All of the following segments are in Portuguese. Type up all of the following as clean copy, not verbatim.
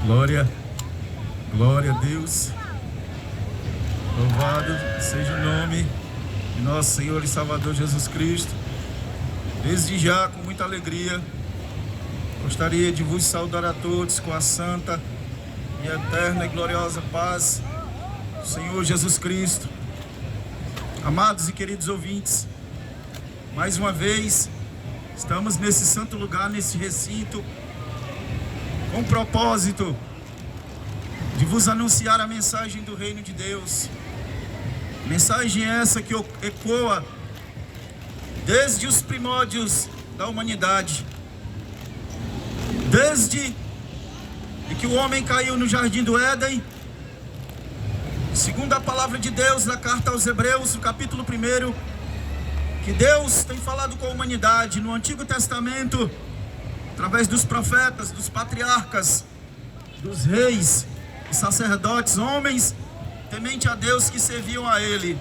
Glória, glória a Deus. Louvado seja o nome de nosso Senhor e Salvador Jesus Cristo. Desde já, com muita alegria, gostaria de vos saudar a todos com a santa e eterna e gloriosa paz do Senhor Jesus Cristo. Amados e queridos ouvintes, mais uma vez estamos nesse santo lugar, nesse recinto, com o propósito de vos anunciar a mensagem do reino de Deus. Mensagem essa que ecoa desde os primórdios da humanidade, desde que o homem caiu no jardim do Éden. Segundo a palavra de Deus na carta aos Hebreus, no capítulo 1, que Deus tem falado com a humanidade no Antigo Testamento, através dos profetas, dos patriarcas, dos reis e sacerdotes, homens temente a Deus que serviam a Ele.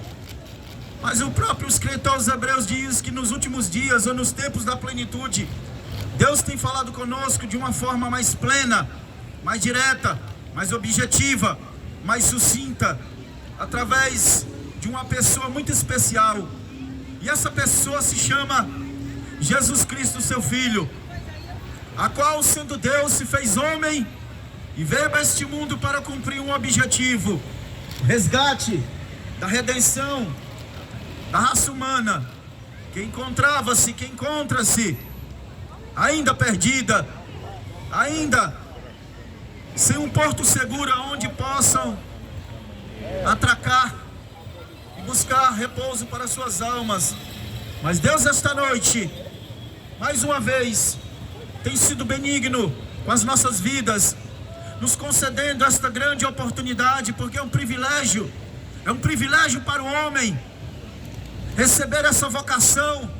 Mas o próprio escritor aos Hebreus diz que nos últimos dias, ou nos tempos da plenitude, Deus tem falado conosco de uma forma mais plena, mais direta, mais objetiva, mais sucinta, através de uma pessoa muito especial. E essa pessoa se chama Jesus Cristo, seu Filho, a qual, sendo Deus, se fez homem e veio a este mundo para cumprir um objetivo: o resgate da redenção da raça humana, que encontrava-se, que encontra-se ainda perdida, ainda sem um porto seguro onde possam atracar e buscar repouso para suas almas. Mas Deus, esta noite, mais uma vez, tem sido benigno com as nossas vidas, nos concedendo esta grande oportunidade, porque é um privilégio para o homem receber essa vocação,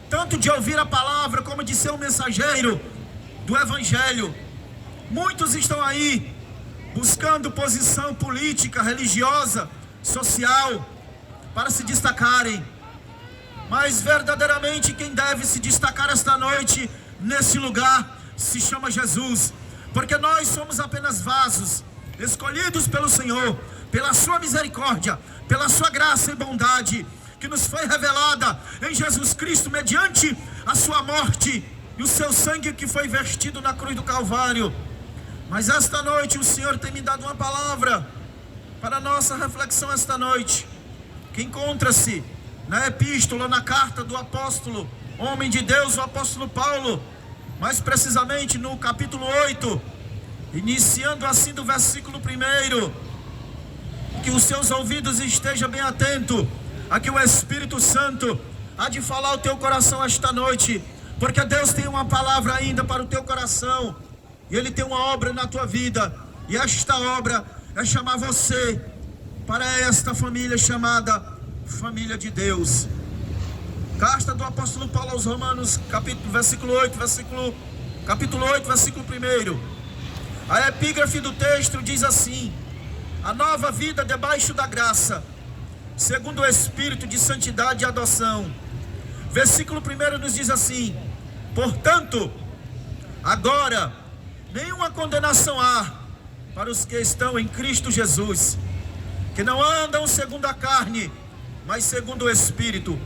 tanto de ouvir a palavra como de ser um mensageiro do Evangelho. Muitos estão aí buscando posição política, religiosa, social, para se destacarem, mas verdadeiramente quem deve se destacar esta noite nesse lugar se chama Jesus, porque nós somos apenas vasos escolhidos pelo Senhor, pela sua misericórdia, pela sua graça e bondade, que nos foi revelada em Jesus Cristo mediante a sua morte e o seu sangue que foi vertido na cruz do Calvário. Mas esta noite o Senhor tem me dado uma palavra para a nossa reflexão esta noite, que encontra-se na epístola, na carta do apóstolo, homem de Deus, o apóstolo Paulo, mais precisamente no capítulo 8, iniciando assim do versículo 1, que os seus ouvidos estejam bem atentos a que o Espírito Santo há de falar ao teu coração esta noite, porque Deus tem uma palavra ainda para o teu coração, e Ele tem uma obra na tua vida, e esta obra é chamar você para esta família chamada família de Deus. Carta do apóstolo Paulo aos Romanos, capítulo 8, versículo 1. A epígrafe do texto diz assim: a nova vida debaixo da graça, segundo o Espírito de santidade e adoção. Versículo 1 nos diz assim: portanto, agora nenhuma condenação há para os que estão em Cristo Jesus, que não andam segundo a carne, mas segundo o Espírito.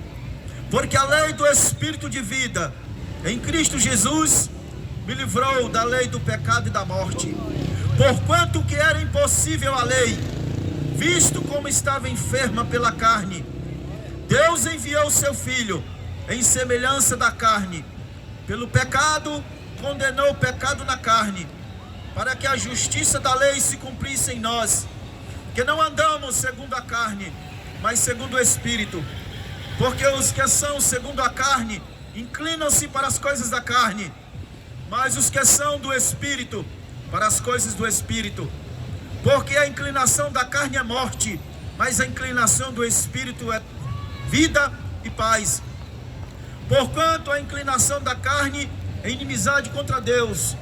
Porque a lei do Espírito de vida em Cristo Jesus me livrou da lei do pecado e da morte. Porquanto que era impossível a lei, visto como estava enferma pela carne, Deus enviou o seu Filho em semelhança da carne. Pelo pecado condenou o pecado na carne, para que a justiça da lei se cumprisse em nós, que não andamos segundo a carne, mas segundo o Espírito. Porque os que são segundo a carne inclinam-se para as coisas da carne, mas os que são do Espírito para as coisas do Espírito. Porque a inclinação da carne é morte, mas a inclinação do Espírito é vida e paz. Porquanto a inclinação da carne é inimizade contra Deus,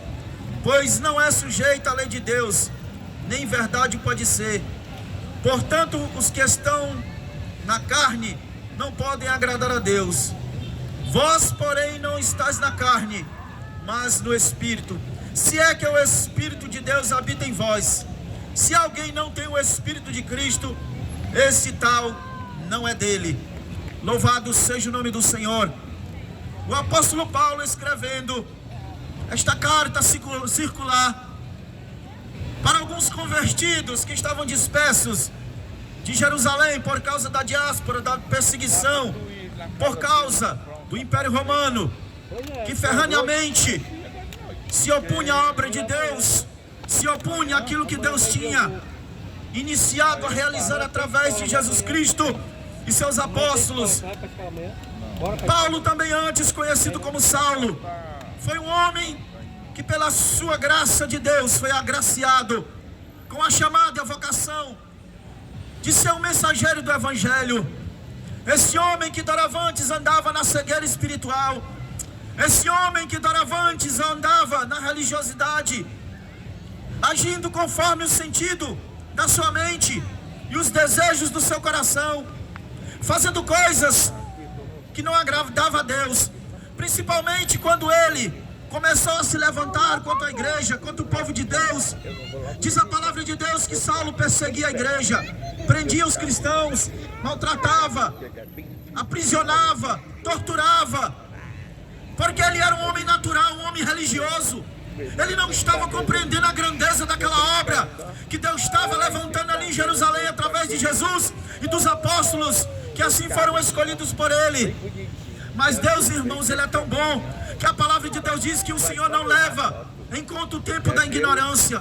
pois não é sujeita à lei de Deus, nem verdade pode ser. Portanto, os que estão na carne não podem agradar a Deus. Vós, porém, não estáis na carne, mas no Espírito, se é que o Espírito de Deus habita em vós. Se alguém não tem o Espírito de Cristo, esse tal não é dele. Louvado seja o nome do Senhor. O apóstolo Paulo, escrevendo esta carta circular para alguns convertidos que estavam dispersos de Jerusalém por causa da diáspora, da perseguição, por causa do Império Romano, que ferraneamente se opunha à obra de Deus, se opunha àquilo que Deus tinha iniciado a realizar através de Jesus Cristo e seus apóstolos. Paulo, também antes conhecido como Saulo, foi um homem que pela sua graça de Deus foi agraciado com a chamada e a vocação de ser um mensageiro do Evangelho. Esse homem que doravante andava na cegueira espiritual, esse homem que doravante andava na religiosidade, agindo conforme o sentido da sua mente e os desejos do seu coração, fazendo coisas que não agradavam a Deus, principalmente quando ele começou a se levantar contra a igreja, contra o povo de Deus. Diz a palavra de Deus que Saulo perseguia a igreja, prendia os cristãos, maltratava, aprisionava, torturava, porque ele era um homem natural, um homem religioso. Ele não estava compreendendo a grandeza daquela obra que Deus estava levantando ali em Jerusalém através de Jesus e dos apóstolos que assim foram escolhidos por ele. Mas Deus, irmãos, ele é tão bom que a palavra de Deus diz que o Senhor não leva em conta o tempo da ignorância.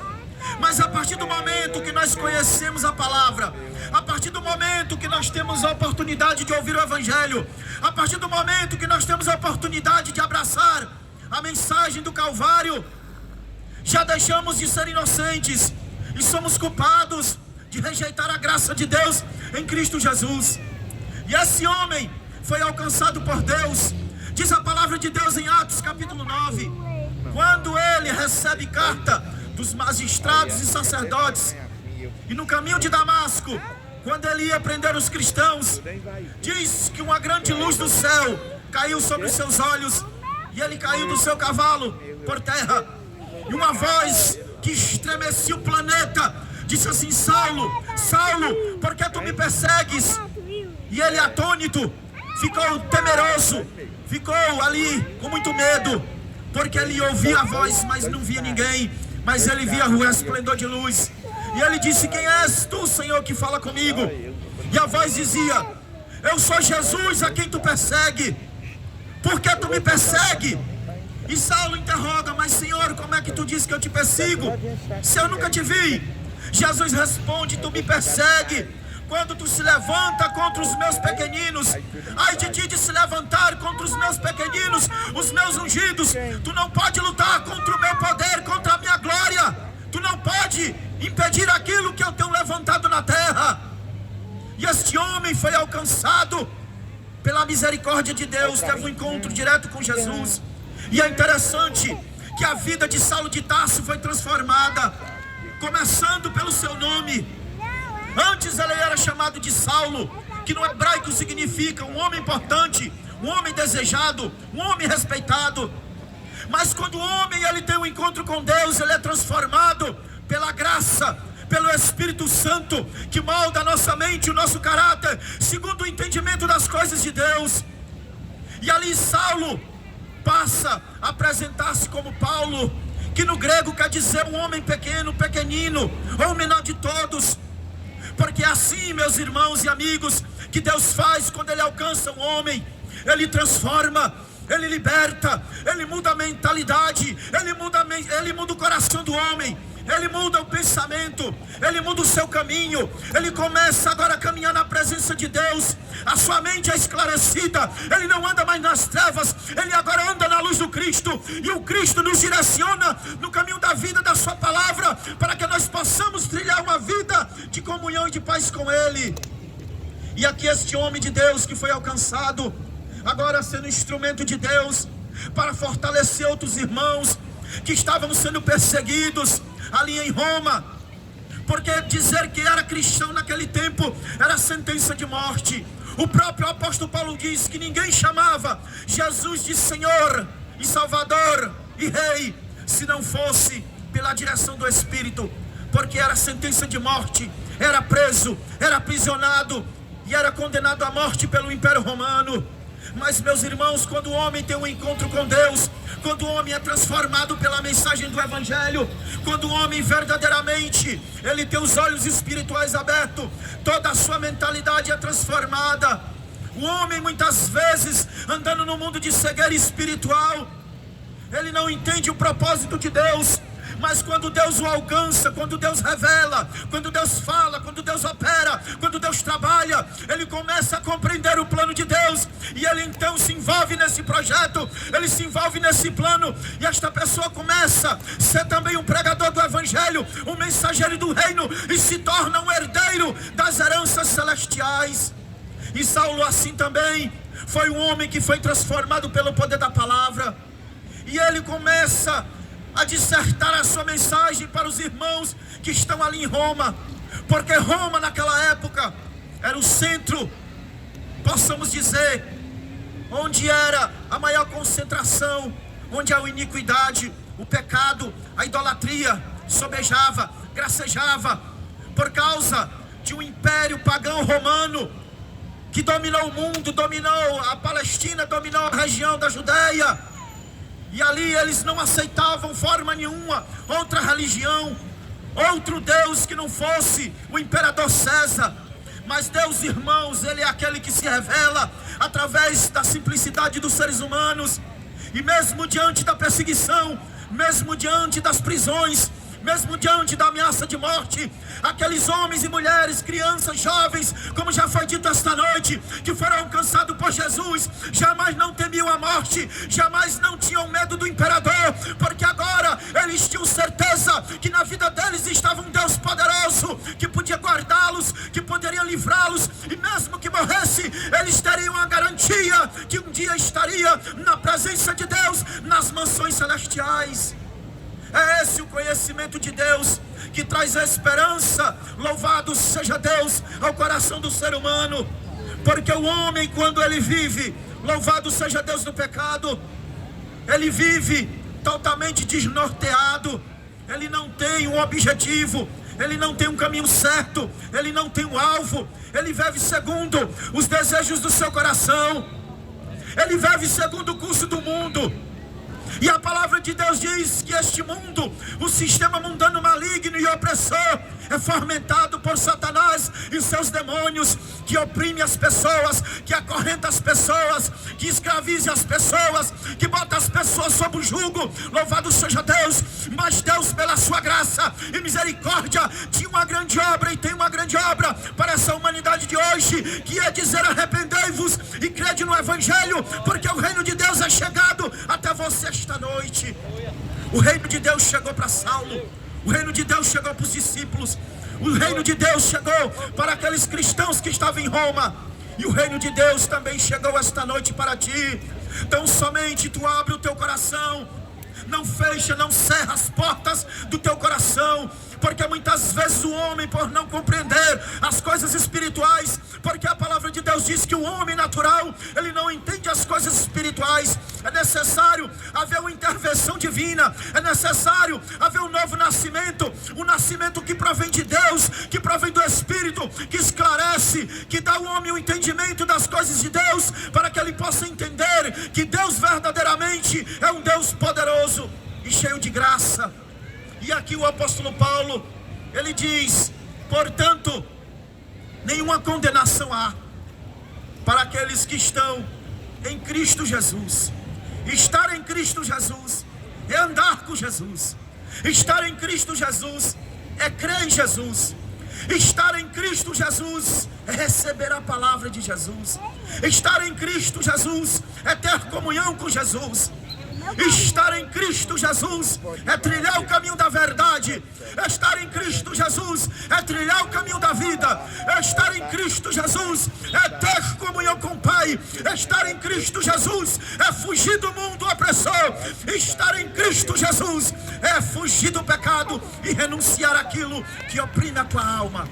Mas a partir do momento que nós conhecemos a palavra, a partir do momento que nós temos a oportunidade de ouvir o Evangelho, a partir do momento que nós temos a oportunidade de abraçar a mensagem do Calvário, já deixamos de ser inocentes e somos culpados de rejeitar a graça de Deus em Cristo Jesus. E esse homem foi alcançado por Deus. Diz a palavra de Deus em Atos capítulo 9, quando ele recebe carta dos magistrados e sacerdotes, e no caminho de Damasco, quando ele ia prender os cristãos, diz que uma grande luz do céu caiu sobre os seus olhos, e ele caiu do seu cavalo por terra, e uma voz que estremecia o planeta disse assim: Saulo, Saulo, por que tu me persegues? E ele, atônito, ficou temeroso, ficou ali com muito medo, porque ele ouvia a voz, mas não via ninguém, mas ele via o resplendor de luz. E ele disse: quem és tu, Senhor, que fala comigo? E a voz dizia: eu sou Jesus a quem tu persegue. Por que tu me persegue? E Saulo interroga: mas Senhor, como é que tu diz que eu te persigo, se eu nunca te vi? Jesus responde: tu me persegue quando tu se levanta contra os meus pequeninos. Ai de ti de se levantar contra os meus pequeninos, os meus ungidos. Tu não pode lutar contra o meu poder, contra a minha glória. Tu não pode impedir aquilo que eu tenho levantado na terra. E este homem foi alcançado pela misericórdia de Deus, teve um encontro direto com Jesus. E é interessante que a vida de Saulo de Tarso foi transformada, começando pelo seu nome. Antes ele era chamado de Saulo, que no hebraico significa um homem importante, um homem desejado, um homem respeitado. Mas quando o homem ele tem um encontro com Deus, ele é transformado pela graça, pelo Espírito Santo, que molda a nossa mente, o nosso caráter, segundo o entendimento das coisas de Deus. E ali Saulo passa a apresentar-se como Paulo, que no grego quer dizer um homem pequeno, pequenino, ou o menor de todos. Porque é assim, meus irmãos e amigos, que Deus faz quando Ele alcança um homem. Ele transforma, Ele liberta, Ele muda a mentalidade, Ele muda o coração do homem, Ele muda o pensamento, Ele muda o seu caminho. Ele começa agora a caminhar na presença de Deus. A sua mente é esclarecida, ele não anda mais nas trevas, ele agora anda na luz do Cristo. E o Cristo nos direciona no caminho da vida, da sua palavra, para que nós possamos trilhar uma vida de comunhão e de paz com Ele. E aqui este homem de Deus que foi alcançado, agora sendo instrumento de Deus para fortalecer outros irmãos que estavam sendo perseguidos ali em Roma, porque dizer que era cristão naquele tempo era sentença de morte. O próprio apóstolo Paulo diz que ninguém chamava Jesus de Senhor e Salvador e Rei, se não fosse pela direção do Espírito, porque era sentença de morte, era preso, era aprisionado e era condenado à morte pelo Império Romano. Mas, meus irmãos, quando o homem tem um encontro com Deus, quando o homem é transformado pela mensagem do Evangelho, quando o homem verdadeiramente, ele tem os olhos espirituais abertos, toda a sua mentalidade é transformada. O homem, muitas vezes, andando no mundo de cegueira espiritual, ele não entende o propósito de Deus. Mas quando Deus o alcança, quando Deus revela, quando Deus fala, quando Deus opera, quando Deus trabalha, ele começa a compreender o plano de Deus, e ele então se envolve nesse projeto, ele se envolve nesse plano, e esta pessoa começa a ser também um pregador do Evangelho, um mensageiro do reino, e se torna um herdeiro das heranças celestiais. E Saulo assim também foi um homem que foi transformado pelo poder da palavra, e ele começa a dissertar a sua mensagem para os irmãos que estão ali em Roma, porque Roma naquela época era o centro, possamos dizer, onde era a maior concentração, onde a iniquidade, o pecado, a idolatria sobejava, gracejava, por causa de um império pagão romano que dominou o mundo, dominou a Palestina, dominou a região da Judeia. E ali eles não aceitavam forma nenhuma outra religião, outro Deus que não fosse o imperador César. Mas Deus, irmãos, ele é aquele que se revela através da simplicidade dos seres humanos. E mesmo diante da perseguição, mesmo diante das prisões, mesmo diante da ameaça de morte, aqueles homens e mulheres, crianças, jovens, como já foi dito esta noite, que foram alcançados por Jesus, jamais não temiam a morte, jamais não tinham medo do imperador, porque agora eles tinham certeza que na vida deles estava um Deus poderoso, que podia guardá-los, que poderia livrá-los, e mesmo que morresse, eles teriam a garantia que um dia estaria na presença de Deus, nas mansões celestiais. É esse o conhecimento de Deus que traz a esperança, louvado seja Deus, ao coração do ser humano. Porque o homem, quando ele vive, louvado seja Deus, no pecado, ele vive totalmente desnorteado, ele não tem um objetivo, ele não tem um caminho certo, ele não tem um alvo, ele vive segundo os desejos do seu coração, ele vive segundo o curso do mundo. E a palavra de Deus diz que este mundo, o sistema mundano maligno e opressor, é fomentado por Satanás e seus demônios, que oprime as pessoas, que acorrenta as pessoas, que escraviza as pessoas, que bota as pessoas sob o jugo. Louvado seja Deus. Mas Deus, pela sua graça e misericórdia, tinha uma grande obra e tem uma grande obra para essa humanidade de hoje, que é dizer: arrependei-vos e crede no Evangelho, porque o reino de Deus é chegado até você esta noite. O reino de Deus chegou para Saulo, o reino de Deus chegou para os discípulos, o reino de Deus chegou para aqueles cristãos que estavam em Roma, e o reino de Deus também chegou esta noite para ti. Então somente tu abre o teu coração, não fecha, não cerra as portas do teu coração, porque muitas vezes o homem, por não compreender as coisas espirituais, porque a palavra de Deus diz que o homem natural, ele não entende as coisas espirituais, é necessário haver uma intervenção divina, é necessário haver um novo nascimento, um nascimento que provém de Deus, que provém do Espírito, que esclarece, que dá ao homem o entendimento das coisas de Deus, para que ele possa entender que Deus verdadeiramente é um Deus poderoso e cheio de graça. E aqui o apóstolo Paulo, ele diz: portanto, nenhuma condenação há para aqueles que estão em Cristo Jesus. Estar em Cristo Jesus é andar com Jesus. Estar em Cristo Jesus é crer em Jesus. Estar em Cristo Jesus é receber a palavra de Jesus. Estar em Cristo Jesus é ter comunhão com Jesus. Estar em Cristo Jesus é trilhar o caminho da verdade. Estar em Cristo Jesus é trilhar o caminho da vida. Estar em Cristo Jesus é ter comunhão com o Pai. Estar em Cristo Jesus é fugir do mundo opressor. Estar em Cristo Jesus é fugir do pecado e renunciar àquilo que oprime a tua alma.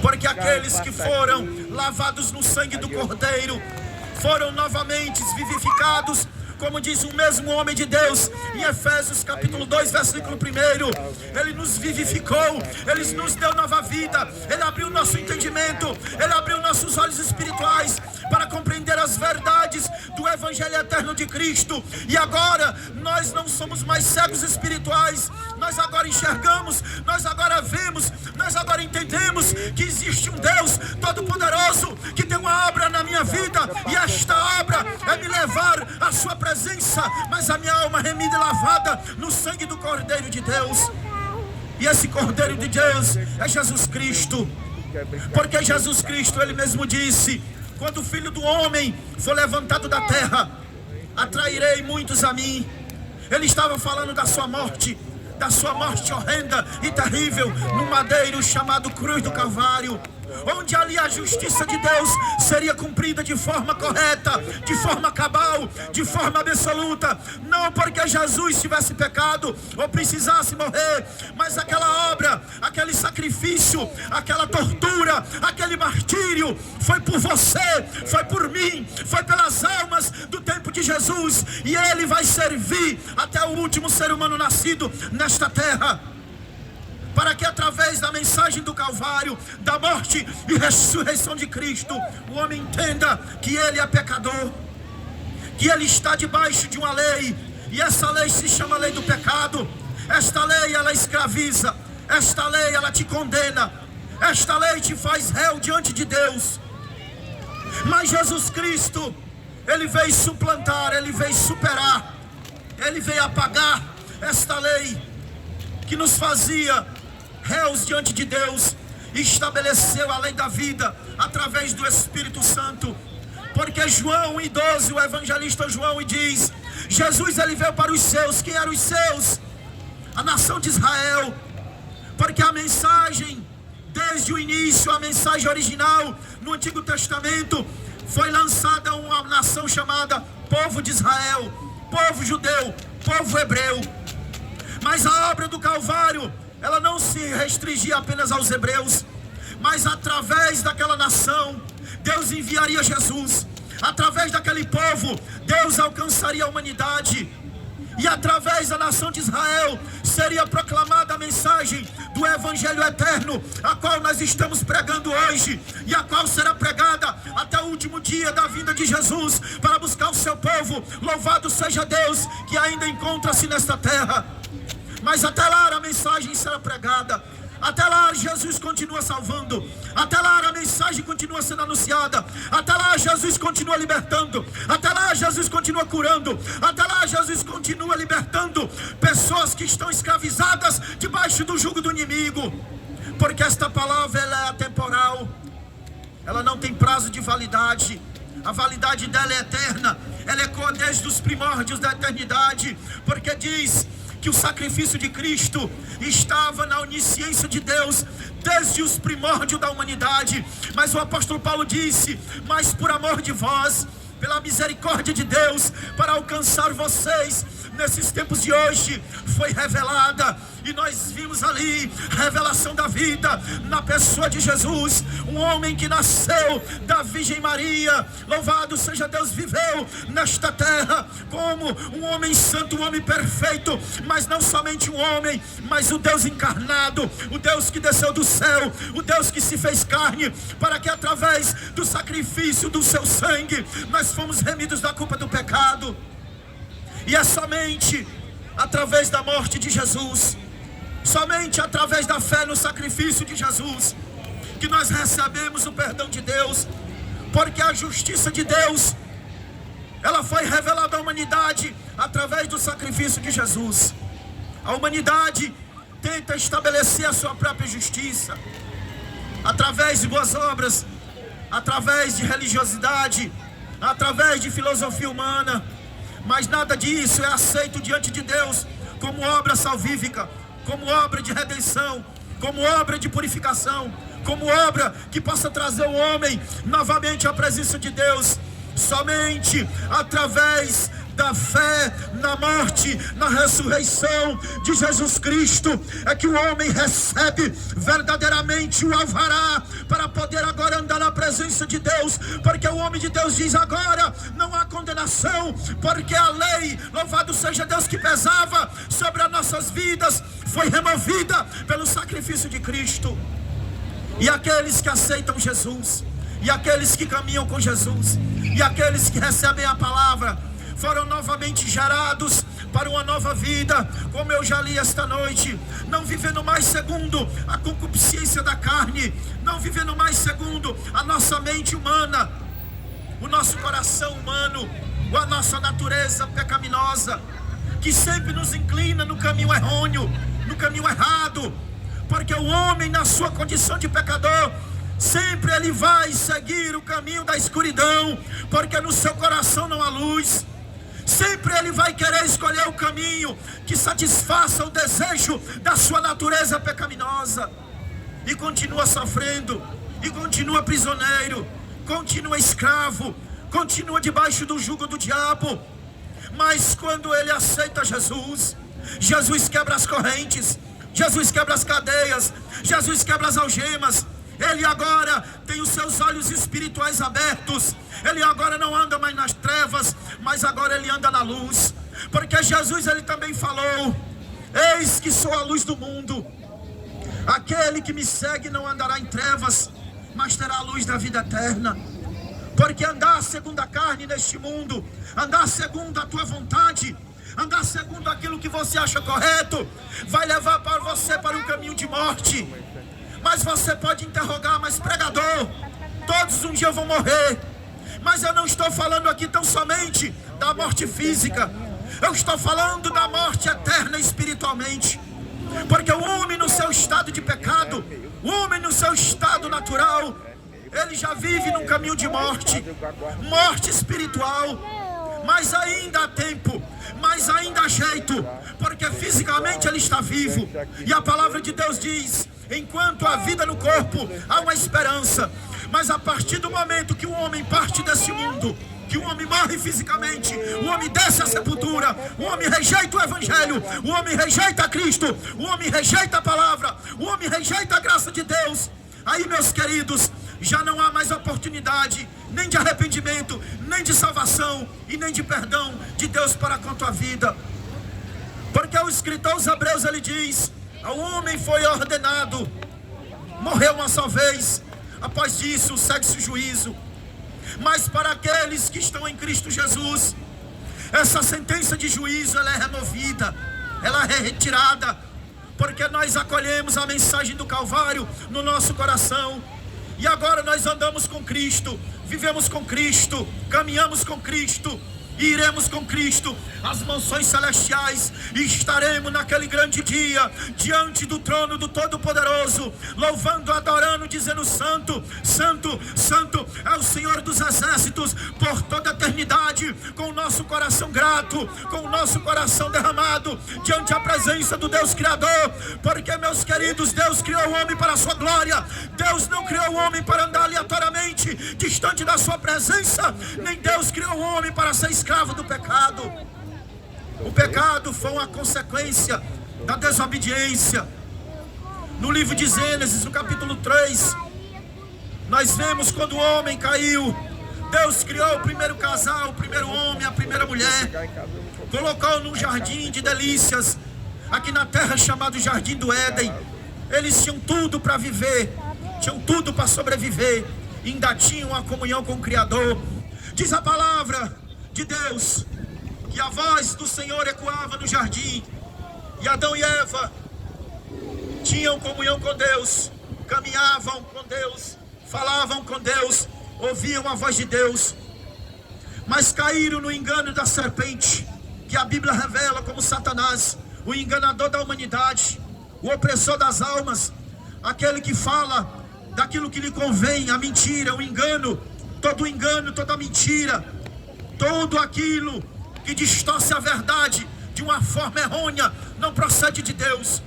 Porque aqueles que foram lavados no sangue do Cordeiro foram novamente vivificados como diz o mesmo homem de Deus em Efésios capítulo 2, versículo 1, Ele nos vivificou, Ele nos deu nova vida, Ele abriu nosso entendimento, Ele abriu nossos olhos espirituais para compreender as verdades do Evangelho eterno de Cristo. E agora nós não somos mais cegos espirituais, nós agora enxergamos, nós agora vemos, nós agora entendemos que existe um Deus Todo-Poderoso que tem uma obra na minha vida, e esta obra é me levar à sua presença, mas a minha alma remida e lavada no sangue do Cordeiro de Deus. E esse Cordeiro de Deus é Jesus Cristo, porque Jesus Cristo, Ele mesmo disse: quando o Filho do Homem for levantado da terra, atrairei muitos a mim. Ele estava falando da sua morte horrenda e terrível no madeiro chamado Cruz do Calvário, onde ali a justiça de Deus seria cumprida de forma correta, de forma cabal, de forma absoluta. Não porque Jesus tivesse pecado ou precisasse morrer, mas aquela obra, aquele sacrifício, aquela tortura, aquele martírio foi por você, foi por mim, foi pelas almas do tempo de Jesus. E Ele vai servir até o último ser humano nascido nesta terra, para que através da mensagem do Calvário, da morte e ressurreição de Cristo, o homem entenda que ele é pecador, que ele está debaixo de uma lei, e essa lei se chama lei do pecado. Esta lei, ela escraviza, esta lei, ela te condena, esta lei te faz réu diante de Deus. Mas Jesus Cristo, Ele veio suplantar, Ele veio superar, Ele veio apagar esta lei que nos fazia réus diante de Deus, e estabeleceu a lei da vida através do Espírito Santo. Porque João 1:12, o evangelista João diz: Jesus, Ele veio para os seus. Quem eram os seus? A nação de Israel. Porque a mensagem, desde o início, a mensagem original no Antigo Testamento, foi lançada a uma nação chamada povo de Israel, povo judeu, povo hebreu. Mas a obra do Calvário, ela não se restringia apenas aos hebreus, mas através daquela nação, Deus enviaria Jesus. Através daquele povo, Deus alcançaria a humanidade. E através da nação de Israel, seria proclamada a mensagem do Evangelho eterno, a qual nós estamos pregando hoje, e a qual será pregada até o último dia da vinda de Jesus, para buscar o seu povo. Louvado seja Deus, que ainda encontra-se nesta terra. Mas até lá a mensagem será pregada, até lá Jesus continua salvando, até lá a mensagem continua sendo anunciada, até lá Jesus continua libertando, até lá Jesus continua curando, até lá Jesus continua libertando pessoas que estão escravizadas debaixo do jugo do inimigo. Porque esta palavra, ela é atemporal, ela não tem prazo de validade, a validade dela é eterna, ela ecoa desde os primórdios da eternidade, porque diz que o sacrifício de Cristo estava na onisciência de Deus desde os primórdios da humanidade. Mas o apóstolo Paulo disse: mas por amor de vós, pela misericórdia de Deus, para alcançar vocês nesses tempos de hoje, foi revelada. E nós vimos ali revelação da vida na pessoa de Jesus, um homem que nasceu da Virgem Maria. Louvado seja Deus, viveu nesta terra como um homem santo, um homem perfeito, mas não somente um homem, mas o Deus encarnado, o Deus que desceu do céu, o Deus que se fez carne, para que através do sacrifício do seu sangue nós fomos remidos da culpa do pecado. E é somente através da morte de Jesus, somente através da fé no sacrifício de Jesus, que nós recebemos o perdão de Deus. Porque a justiça de Deus, ela foi revelada à humanidade através do sacrifício de Jesus. A humanidade tenta estabelecer a sua própria justiça através de boas obras, através de religiosidade, através de filosofia humana. Mas nada disso é aceito diante de Deus como obra salvífica, como obra de redenção, como obra de purificação, como obra que possa trazer o homem novamente à presença de Deus. Somente através da fé na morte, na ressurreição de Jesus Cristo, é que o homem recebe verdadeiramente o alvará para poder agora andar na presença de Deus, porque o homem de Deus diz: agora não há condenação, porque a lei, louvado seja Deus, que pesava sobre as nossas vidas, foi removida pelo sacrifício de Cristo. E aqueles que aceitam Jesus, e aqueles que caminham com Jesus, e aqueles que recebem a palavra, foram novamente gerados para uma nova vida, como eu já li esta noite, não vivendo mais segundo a concupiscência da carne, não vivendo mais segundo a nossa mente humana, o nosso coração humano, ou a nossa natureza pecaminosa, que sempre nos inclina no caminho errôneo, no caminho errado, porque o homem, na sua condição de pecador, sempre ele vai seguir o caminho da escuridão, porque no seu coração não há luz. Sempre ele vai querer escolher o caminho que satisfaça o desejo da sua natureza pecaminosa, e continua sofrendo, e continua prisioneiro, continua escravo, continua debaixo do jugo do diabo. Mas quando ele aceita Jesus, Jesus quebra as correntes, Jesus quebra as cadeias, Jesus quebra as algemas. Ele agora tem os seus olhos espirituais abertos. Ele agora não anda mais nas trevas, mas agora ele anda na luz, porque Jesus, ele também falou: eis que sou a luz do mundo, aquele que me segue não andará em trevas, mas terá a luz da vida eterna. Porque andar segundo a carne neste mundo, andar segundo a tua vontade, andar segundo aquilo que você acha correto, vai levar para você para um caminho de morte. Mas você pode interrogar: mas pregador, todos um dia vão morrer. Mas eu não estou falando aqui tão somente da morte física, eu estou falando da morte eterna espiritualmente. Porque o homem no seu estado de pecado, o homem no seu estado natural, ele já vive num caminho de morte, morte espiritual. Mas ainda há tempo, mas ainda há jeito, porque fisicamente ele está vivo. E a palavra de Deus diz: enquanto há vida no corpo, há uma esperança. Mas a partir do momento que o homem parte desse mundo, que o homem morre fisicamente, o homem desce à sepultura, o homem rejeita o evangelho, o homem rejeita Cristo, o homem rejeita a palavra, o homem rejeita a graça de Deus. Aí, meus queridos, já não há mais oportunidade nem de arrependimento, nem de salvação e nem de perdão de Deus para com a tua vida. Porque o escritor aos Hebreus, ele diz: ao homem foi ordenado morrer uma só vez, após isso segue-se o juízo. Mas para aqueles que estão em Cristo Jesus, essa sentença de juízo, ela é removida, ela é retirada, porque nós acolhemos a mensagem do Calvário no nosso coração. E agora nós andamos com Cristo, vivemos com Cristo, caminhamos com Cristo, e iremos com Cristo às mansões celestiais, e estaremos naquele grande dia diante do trono do Todo-Poderoso, louvando, adorando, dizendo: santo, santo, santo é o Senhor dos exércitos, por toda a eternidade, com o nosso coração grato, com o nosso coração derramado diante da presença do Deus Criador. Porque, meus queridos, Deus criou o homem para a sua glória. Deus não criou o homem para andar aleatoriamente distante da sua presença, nem Deus criou o homem para ser escravo do pecado. O pecado foi uma consequência da desobediência. No livro de Gênesis, no capítulo 3, nós vemos quando o homem caiu, Deus criou o primeiro casal, o primeiro homem, a primeira mulher, colocou num jardim de delícias, aqui na terra chamado Jardim do Éden. Eles tinham tudo para viver, tinham tudo para sobreviver, e ainda tinham a comunhão com o Criador. Diz a palavra de Deus que a voz do Senhor ecoava no jardim, e Adão e Eva tinham comunhão com Deus, caminhavam com Deus, falavam com Deus, ouviam a voz de Deus. Mas caíram no engano da serpente, que a Bíblia revela como Satanás, o enganador da humanidade, o opressor das almas, aquele que fala daquilo que lhe convém, a mentira, o engano, toda mentira, tudo aquilo que distorce a verdade de uma forma errônea, não procede de Deus.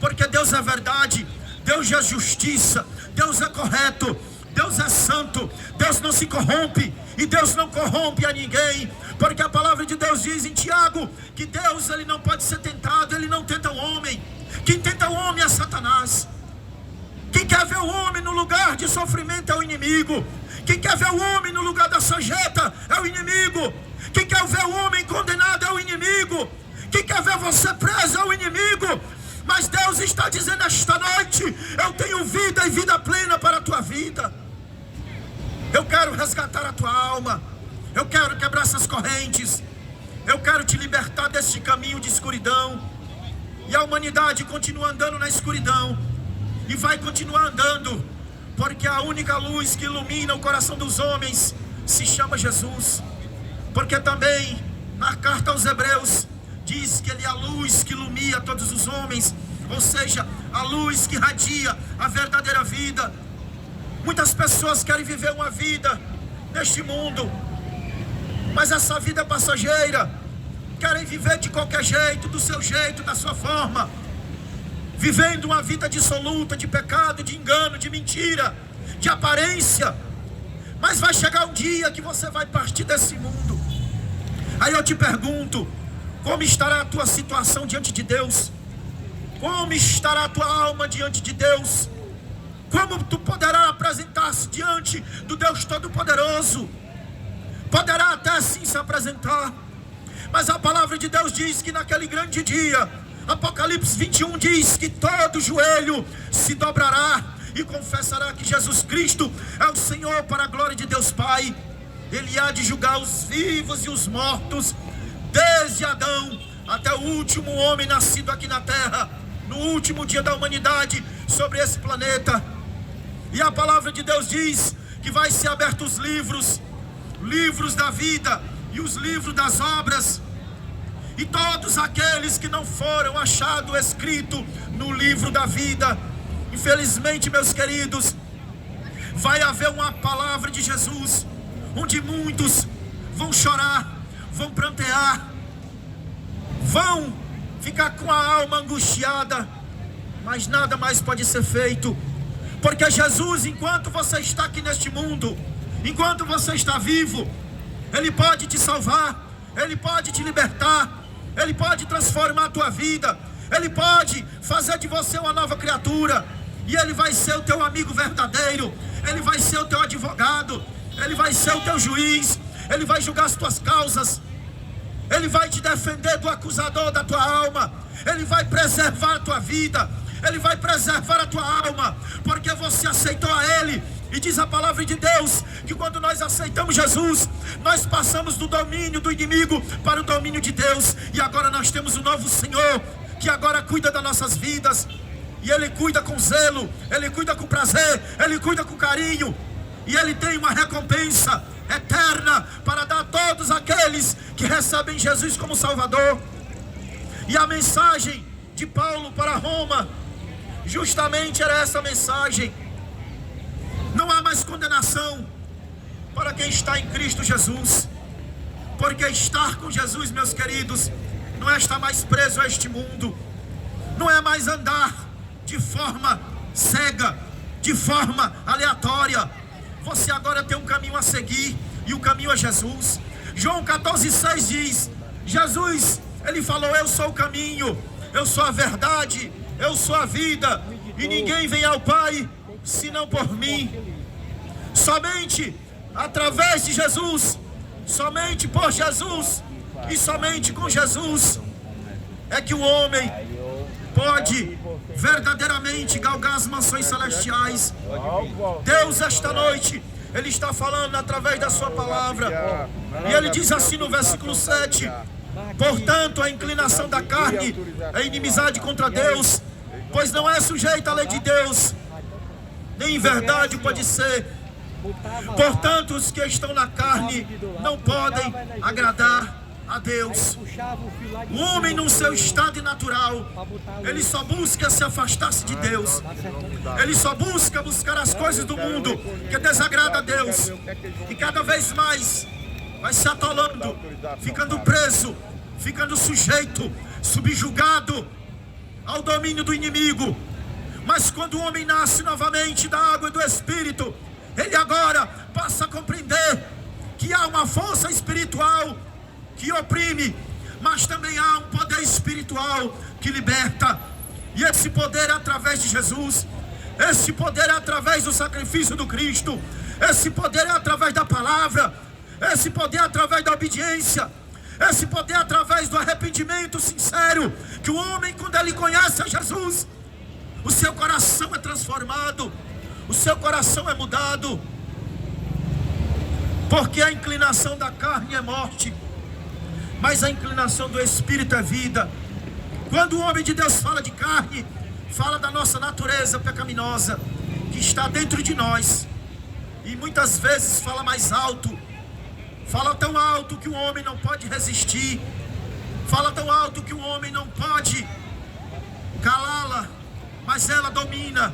Porque Deus é verdade, Deus é justiça, Deus é correto, Deus é santo, Deus não se corrompe, e Deus não corrompe a ninguém, porque a palavra de Deus diz em Tiago que Deus, ele não pode ser tentado, ele não tenta o homem. Quem tenta o homem é Satanás. Quem quer ver o homem no lugar de sofrimento é o inimigo. Quem quer ver o homem no lugar da sarjeta é o inimigo. Quem quer ver o homem condenado é o inimigo. Quem quer ver você preso é o inimigo. Mas Deus está dizendo esta noite: eu tenho vida e vida plena para a tua vida. Eu quero resgatar a tua alma. Eu quero quebrar essas correntes. Eu quero te libertar deste caminho de escuridão. E a humanidade continua andando na escuridão, e vai continuar andando, porque a única luz que ilumina o coração dos homens se chama Jesus. Porque também na carta aos Hebreus diz que ele é a luz que ilumina todos os homens, ou seja, a luz que irradia a verdadeira vida. Muitas pessoas querem viver uma vida neste mundo, mas essa vida é passageira. Querem viver de qualquer jeito, do seu jeito, da sua forma, vivendo uma vida dissoluta, de pecado, de engano, de mentira, de aparência. Mas vai chegar um dia que você vai partir desse mundo. Aí eu te pergunto: como estará a tua situação diante de Deus? Como estará a tua alma diante de Deus? Como tu poderá apresentar-se diante do Deus Todo-Poderoso? Poderá até sim se apresentar, mas a palavra de Deus diz que naquele grande dia, Apocalipse 21 diz que todo joelho se dobrará e confessará que Jesus Cristo é o Senhor, para a glória de Deus Pai. Ele há de julgar os vivos e os mortos, desde Adão até o último homem nascido aqui na terra, no último dia da humanidade sobre esse planeta. E a palavra de Deus diz que vai ser abertos os livros da vida e os livros das obras, e todos aqueles que não foram achados escritos no livro da vida, infelizmente, meus queridos, vai haver uma palavra de Jesus, onde muitos vão chorar, vão prantear, vão ficar com a alma angustiada, mas nada mais pode ser feito, porque Jesus, enquanto você está aqui neste mundo, enquanto você está vivo, Ele pode te salvar, Ele pode te libertar, Ele pode transformar a tua vida, Ele pode fazer de você uma nova criatura, e Ele vai ser o teu amigo verdadeiro, Ele vai ser o teu advogado, Ele vai ser o teu juiz, Ele vai julgar as tuas causas, Ele vai te defender do acusador da tua alma, Ele vai preservar a tua vida, Ele vai preservar a tua alma, porque você aceitou a Ele. E diz a palavra de Deus que quando nós aceitamos Jesus, nós passamos do domínio do inimigo para o domínio de Deus. E agora nós temos um novo Senhor, que agora cuida das nossas vidas. E Ele cuida com zelo, Ele cuida com prazer, Ele cuida com carinho. E Ele tem uma recompensa eterna para dar a todos aqueles que recebem Jesus como Salvador. E a mensagem de Paulo para Roma justamente era essa mensagem: não há mais condenação para quem está em Cristo Jesus, porque estar com Jesus, meus queridos, não é estar mais preso a este mundo, não é mais andar de forma cega, de forma aleatória. Você agora tem um caminho a seguir, e o caminho é Jesus. João 14,6 diz: Jesus, Ele falou: eu sou o caminho, eu sou a verdade, eu sou a vida, e ninguém vem ao Pai senão por mim. Somente através de Jesus, somente por Jesus e somente com Jesus é que o homem pode verdadeiramente galgar as mansões celestiais. Deus, esta noite, Ele está falando através da sua palavra, e Ele diz assim no versículo 7: portanto, a inclinação da carne é inimizade contra Deus, pois não é sujeita à lei de Deus, nem em verdade pode ser. Portanto, os que estão na carne não podem agradar a Deus. O homem, no seu estado natural, ele só busca se afastar-se de Deus. Ele só buscar as coisas do mundo que desagrada a Deus. E cada vez mais vai se atolando, ficando preso, ficando sujeito, subjugado ao domínio do inimigo. Mas quando o homem nasce novamente da água e do Espírito, ele agora passa a compreender uma força espiritual que oprime, mas também há um poder espiritual que liberta. E esse poder é através de Jesus. Esse poder é através do sacrifício do Cristo. Esse poder é através da palavra. Esse poder é através da obediência. Esse poder é através do arrependimento sincero. Que o homem, quando ele conhece a Jesus, o seu coração é transformado, o seu coração é mudado. Porque a inclinação da carne é morte, mas a inclinação do Espírito é vida. Quando o homem de Deus fala de carne, fala da nossa natureza pecaminosa, que está dentro de nós. E muitas vezes fala mais alto. Fala tão alto que o homem não pode resistir. Fala tão alto que o homem não pode calá-la, mas ela domina.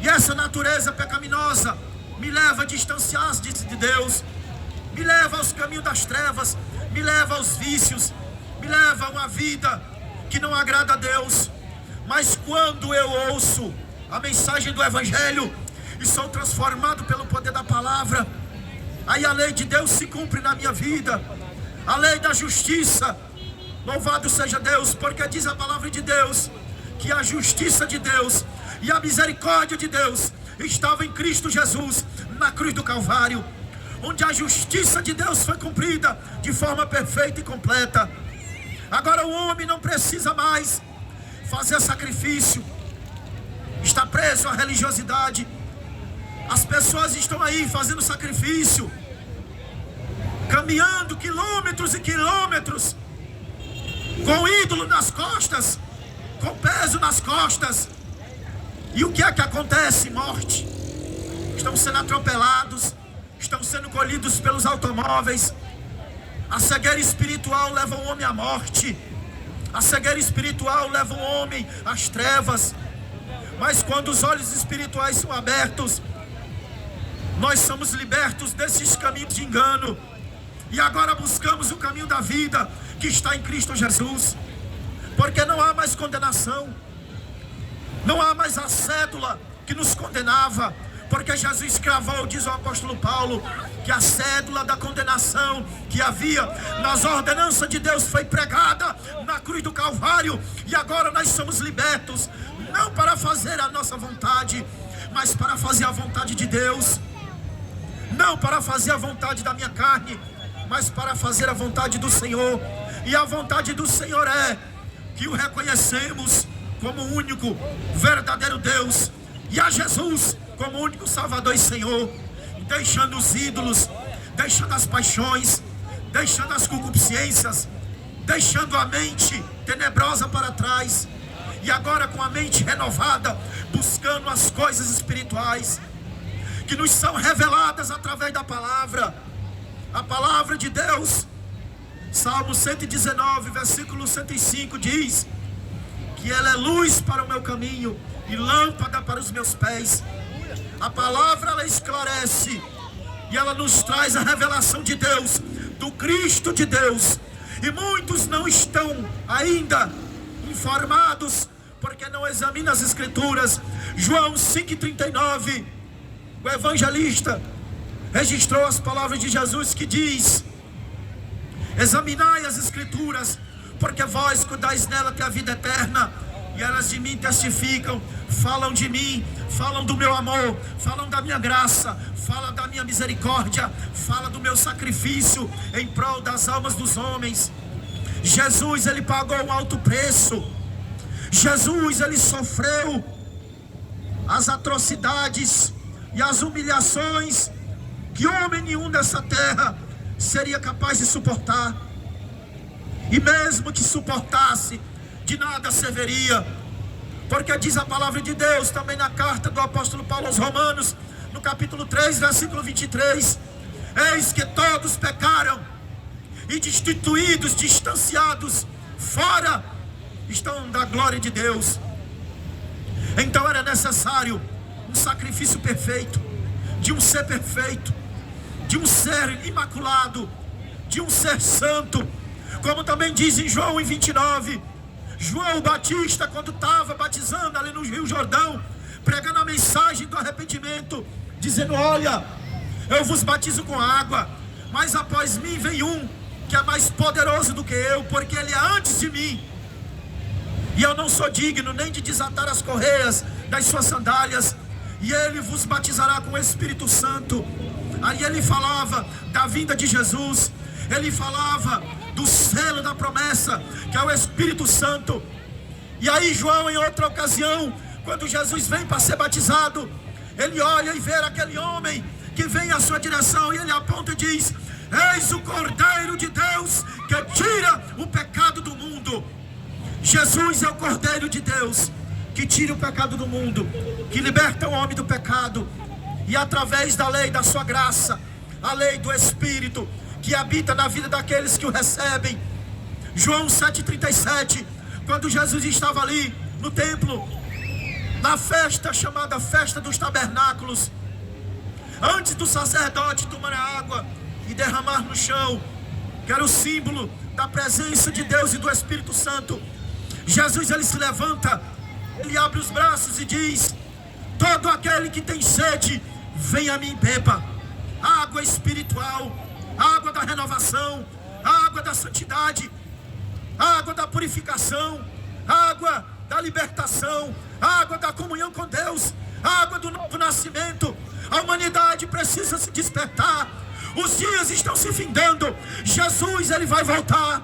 E essa natureza pecaminosa me leva a distanciar-se de Deus, me leva aos caminhos das trevas, me leva aos vícios, me leva a uma vida que não agrada a Deus. Mas quando eu ouço a mensagem do Evangelho e sou transformado pelo poder da palavra, aí a lei de Deus se cumpre na minha vida, a lei da justiça. Louvado seja Deus, porque diz a palavra de Deus que a justiça de Deus e a misericórdia de Deus estava em Cristo Jesus, na cruz do Calvário, onde a justiça de Deus foi cumprida de forma perfeita e completa. Agora o homem não precisa mais fazer sacrifício, está preso à religiosidade. As pessoas estão aí fazendo sacrifício, caminhando quilômetros e quilômetros, com ídolo nas costas, com peso nas costas. E o que é que acontece? Morte. Estão sendo atropelados, estão sendo colhidos pelos automóveis. A cegueira espiritual leva o homem à morte. A cegueira espiritual leva o homem às trevas. Mas quando os olhos espirituais são abertos, nós somos libertos desses caminhos de engano. E agora buscamos o caminho da vida que está em Cristo Jesus. Porque não há mais condenação. Não há mais a cédula que nos condenava. Porque Jesus cravou, diz o apóstolo Paulo, que a cédula da condenação que havia nas ordenanças de Deus foi pregada na cruz do Calvário. E agora nós somos libertos, não para fazer a nossa vontade, mas para fazer a vontade de Deus. Não para fazer a vontade da minha carne, mas para fazer a vontade do Senhor. E a vontade do Senhor é que o reconhecemos como o único verdadeiro Deus, e a Jesus como o único Salvador e Senhor, deixando os ídolos, deixando as paixões, deixando as concupiscências, deixando a mente tenebrosa para trás, e agora com a mente renovada, buscando as coisas espirituais que nos são reveladas através da palavra, a palavra de Deus. Salmo 119, versículo 105 diz que ela é luz para o meu caminho e lâmpada para os meus pés. A palavra, ela esclarece e ela nos traz a revelação de Deus, do Cristo de Deus. E muitos não estão ainda informados, porque não examinam as Escrituras. João 5,39, o evangelista registrou as palavras de Jesus que diz: examinai as Escrituras, porque vós cuidais nela que a vida eterna, e elas de mim testificam, falam de mim, falam do meu amor, falam da minha graça, falam da minha misericórdia, falam do meu sacrifício em prol das almas dos homens. Jesus, ele pagou um alto preço. Jesus, ele sofreu as atrocidades e as humilhações que homem nenhum dessa terra seria capaz de suportar. E mesmo que suportasse, de nada serviria, porque diz a palavra de Deus também na carta do apóstolo Paulo aos Romanos, no capítulo 3, versículo 23: eis que todos pecaram e destituídos, distanciados, fora estão da glória de Deus. Então era necessário um sacrifício perfeito, de um ser perfeito, de um ser imaculado, de um ser santo. Como também diz em João 29, João Batista, quando estava batizando ali no Rio Jordão, pregando a mensagem do arrependimento, dizendo: olha, eu vos batizo com água, mas após mim vem um que é mais poderoso do que eu, porque ele é antes de mim. E eu não sou digno nem de desatar as correias das suas sandálias. E ele vos batizará com o Espírito Santo. Aí ele falava da vinda de Jesus. Ele falava do selo da promessa, que é o Espírito Santo. E aí João, em outra ocasião, quando Jesus vem para ser batizado, ele olha e vê aquele homem que vem à sua direção, e ele aponta e diz: eis o Cordeiro de Deus que tira o pecado do mundo. Jesus é o Cordeiro de Deus que tira o pecado do mundo, que liberta o homem do pecado. E através da lei da sua graça, a lei do Espírito que habita na vida daqueles que o recebem. João 7,37, quando Jesus estava ali no templo, na festa chamada Festa dos Tabernáculos, antes do sacerdote tomar a água e derramar no chão, que era o símbolo da presença de Deus e do Espírito Santo, Jesus, ele se levanta, ele abre os braços e diz: todo aquele que tem sede, vem a mim, beba. Água espiritual, água da renovação, água da santidade, água da purificação, água da libertação, água da comunhão com Deus, água do novo nascimento. A humanidade precisa se despertar. Os dias estão se findando. Jesus, ele vai voltar.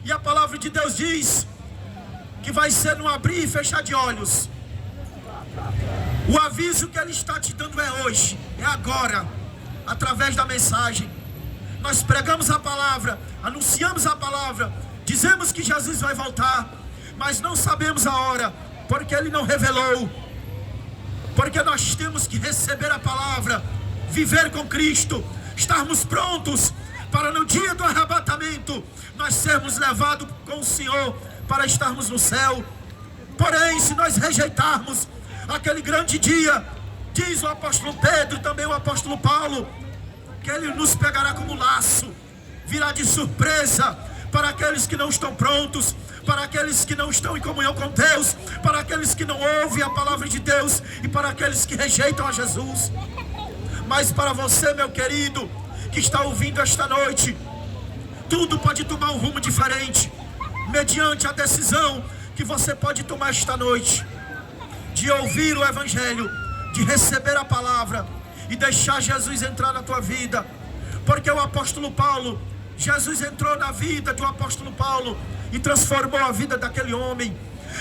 E a palavra de Deus diz que vai ser no abrir e fechar de olhos. O aviso que ele está te dando é hoje, é agora, através da mensagem. Nós pregamos a palavra, anunciamos a palavra, dizemos que Jesus vai voltar, mas não sabemos a hora, porque ele não revelou. Porque nós temos que receber a palavra, viver com Cristo, estarmos prontos para no dia do arrebatamento nós sermos levados com o Senhor para estarmos no céu. Porém, se nós rejeitarmos aquele grande dia, diz o apóstolo Pedro e também o apóstolo Paulo, que ele nos pegará como laço, virá de surpresa para aqueles que não estão prontos, para aqueles que não estão em comunhão com Deus, para aqueles que não ouvem a palavra de Deus e para aqueles que rejeitam a Jesus. Mas para você, meu querido, que está ouvindo esta noite, tudo pode tomar um rumo diferente, mediante a decisão que você pode tomar esta noite, de ouvir o Evangelho, de receber a palavra e deixar Jesus entrar na tua vida. Porque o apóstolo Paulo, Jesus entrou na vida do apóstolo Paulo e transformou a vida daquele homem.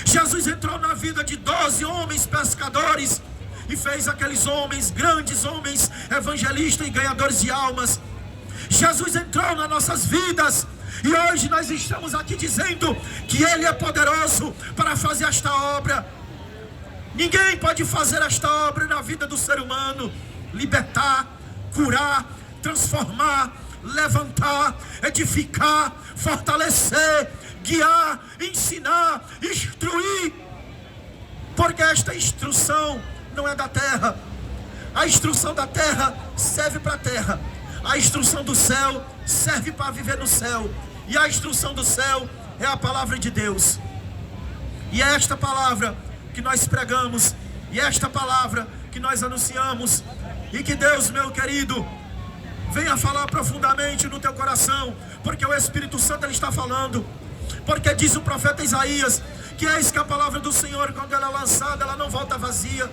Jesus entrou na vida de 12 homens pescadores e fez aqueles homens, grandes homens, evangelistas e ganhadores de almas. Jesus entrou nas nossas vidas e hoje nós estamos aqui dizendo que Ele é poderoso para fazer esta obra. Ninguém pode fazer esta obra na vida do ser humano: libertar, curar, transformar, levantar, edificar, fortalecer, guiar, ensinar, instruir. Porque esta instrução não é da terra. A instrução da terra serve para a terra. A instrução do céu serve para viver no céu. E a instrução do céu é a palavra de Deus. E é esta palavra que nós pregamos, e esta palavra que nós anunciamos. E que Deus, meu querido, venha falar profundamente no teu coração, porque o Espírito Santo ele está falando. Porque diz o profeta Isaías que eis que a palavra do Senhor, quando ela é lançada, ela não volta vazia.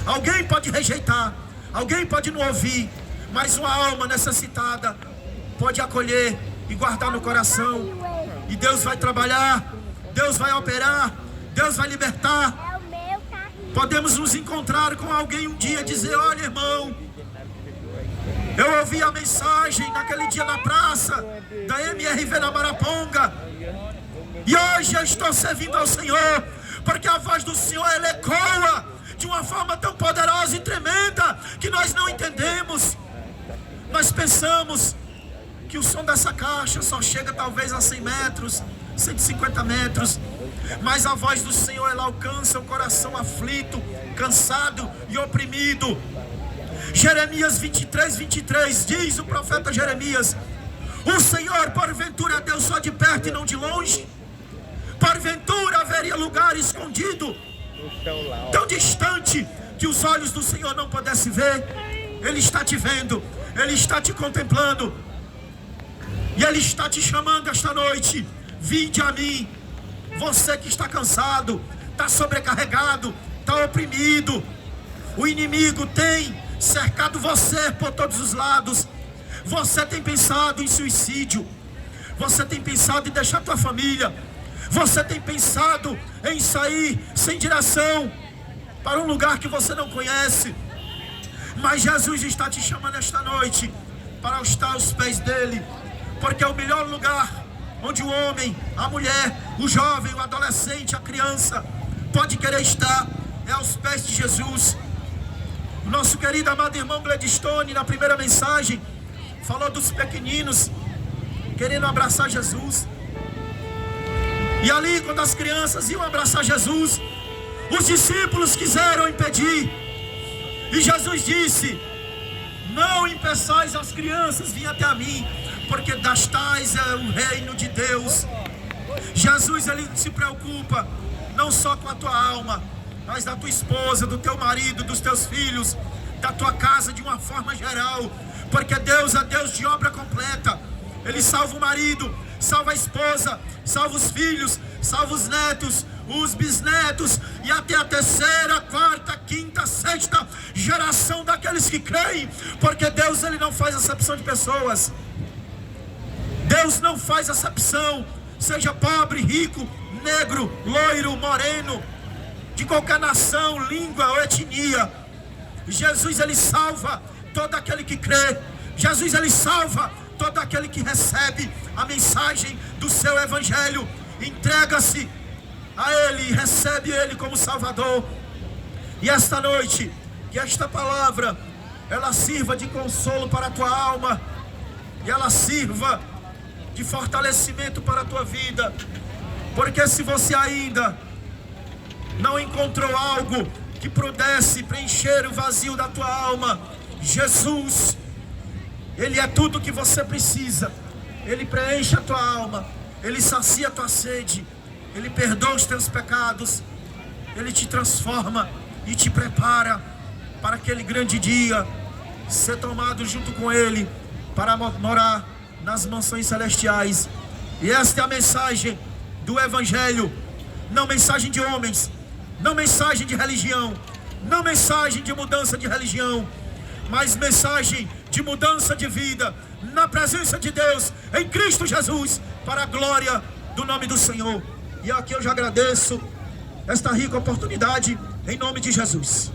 Alguém pode rejeitar, alguém pode não ouvir, mas uma alma necessitada pode acolher e guardar no coração. E Deus vai trabalhar, Deus vai operar, Deus vai libertar. Podemos nos encontrar com alguém um dia e dizer: olha, irmão, eu ouvi a mensagem naquele dia na praça da MRV na Maraponga, e hoje eu estou servindo ao Senhor, porque a voz do Senhor ela ecoa de uma forma tão poderosa e tremenda que nós não entendemos. Nós pensamos que o som dessa caixa só chega talvez a 100 metros, 150 metros, mas a voz do Senhor ela alcança o coração aflito, cansado e oprimido. Jeremias 23 diz o profeta Jeremias: o Senhor porventura é Deus só de perto e não de longe? Porventura haveria lugar escondido, tão distante, que os olhos do Senhor não pudessem ver? Ele está te vendo, Ele está te contemplando. E Ele está te chamando esta noite. Vinde a mim. Você que está cansado, está sobrecarregado, está oprimido. O inimigo tem cercado você por todos os lados. Você tem pensado em suicídio. Você tem pensado em deixar tua família. Você tem pensado em sair sem direção para um lugar que você não conhece. Mas Jesus está te chamando esta noite para estar aos pés dele. Porque é o melhor lugar onde o homem, a mulher, o jovem, o adolescente, a criança pode querer estar, é aos pés de Jesus. O nosso querido amado irmão Gladstone, na primeira mensagem, falou dos pequeninos querendo abraçar Jesus. E ali, quando as crianças iam abraçar Jesus, os discípulos quiseram impedir. E Jesus disse: não impeçais as crianças vir até a mim, porque das tais é o reino de Deus. Jesus, ele se preocupa não só com a tua alma, mas da tua esposa, do teu marido, dos teus filhos, da tua casa de uma forma geral. Porque Deus é Deus de obra completa. Ele salva o marido, salva a esposa, salva os filhos, salva os netos, os bisnetos e até a terceira, quarta, quinta, sexta geração daqueles que creem. Porque Deus, ele não faz acepção de pessoas. Deus não faz acepção, seja pobre, rico, negro, loiro, moreno, de qualquer nação, língua ou etnia. Jesus, ele salva todo aquele que crê. Jesus, ele salva todo aquele que recebe a mensagem do seu evangelho, entrega-se a ele, recebe ele como Salvador. E esta noite, que esta palavra ela sirva de consolo para a tua alma, e ela sirva de fortalecimento para a tua vida. Porque se você ainda não encontrou algo que pudesse preencher o vazio da tua alma, Jesus, ele é tudo que você precisa. Ele preenche a tua alma, ele sacia a tua sede, ele perdoa os teus pecados, ele te transforma e te prepara para aquele grande dia, ser tomado junto com ele para morar nas mansões celestiais. E esta é a mensagem do evangelho, não mensagem de homens, não mensagem de religião, não mensagem de mudança de religião, mas mensagem de mudança de vida na presença de Deus em Cristo Jesus, para a glória do nome do Senhor. E aqui eu já agradeço esta rica oportunidade em nome de Jesus.